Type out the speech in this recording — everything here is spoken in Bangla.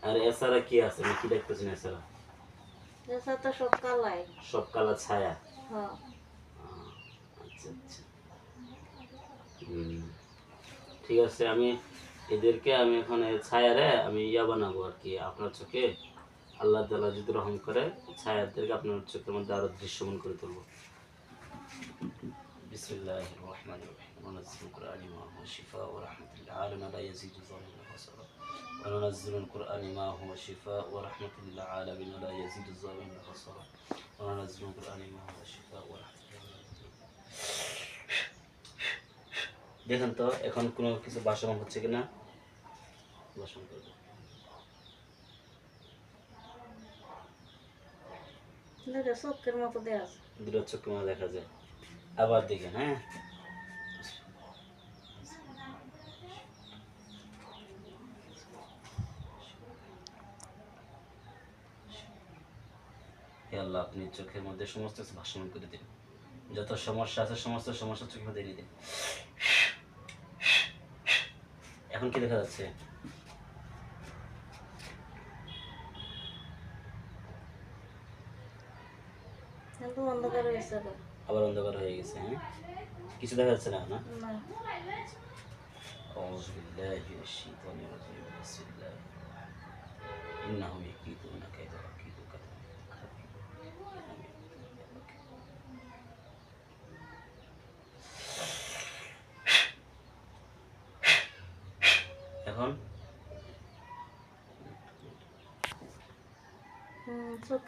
আর এছাড়া কি আছে, আমি কি দেখতেছেন এছাড়া? এছাড়া তো সব কালাই। সব কালা ছায়া। হ্যাঁ। আচ্ছা আচ্ছা। হুম, ঠিক আছে। আমি এদেরকে আমি এখন এই ছায়ারে আমি ইয়া বানাবো আর কি, আপনার চোখে আল্লাহ তাআলা যদি রহম করে ছায়াদেরকে আপনার চোখের মধ্যে আরো দৃশ্যমান করে তুলবো। বিসমিল্লাহির রহমানির রহিম। ওয়ানাজ্জিলুল কুরআনি মা হুয়া শিফাa'un ওয়া রাহমাতুল লিল আলামিন লা ইয়াজিদু যালিমিনা হাসারা। ওয়ানাজ্জিলুল কুরআনি মা হুয়া শিফাa'un ওয়া রাহমাতুল লিল আলামিন লা ইয়াজিদু যালিমিনা হাসারা। ওয়ানাজ্জিলুল কুরআনি মা হুয়া শিফাa'un ওয়া রাহমাতুল লিল আলামিন। দেখেন তো এখন কোনো কিছু ভাসমান হচ্ছে কিনা, ভাসমান করবো। দুটো চোখের মতো দেয়া আছে। দুটো চোখের মধ্যে দেখা যায়। আবার দেখেন, হ্যাঁ। হে আল্লাহ, আপনি চোখের মধ্যে সমস্ত কিছু ভাসমান করে দিন। যত সমস্যা আছে সমস্ত সমস্যা চোখের মধ্যে এনে দিন। এখন কি দেখা যাচ্ছে? কিন্তু অন্ধকার হয়েছে আবার। আবার অন্ধকার হয়ে গেছে, হ্যাঁ। কিছু দেখা যাচ্ছে না, না? না। আউযু বিল্লাহি মিনাশ শাইতানির রাজিম। বিসমিল্লাহির রাহমানির রাহিম। ইন্নাহুম ইয়াকিদুনা কাইদা ওয়া আকিদু কাইদা। এখন চোখ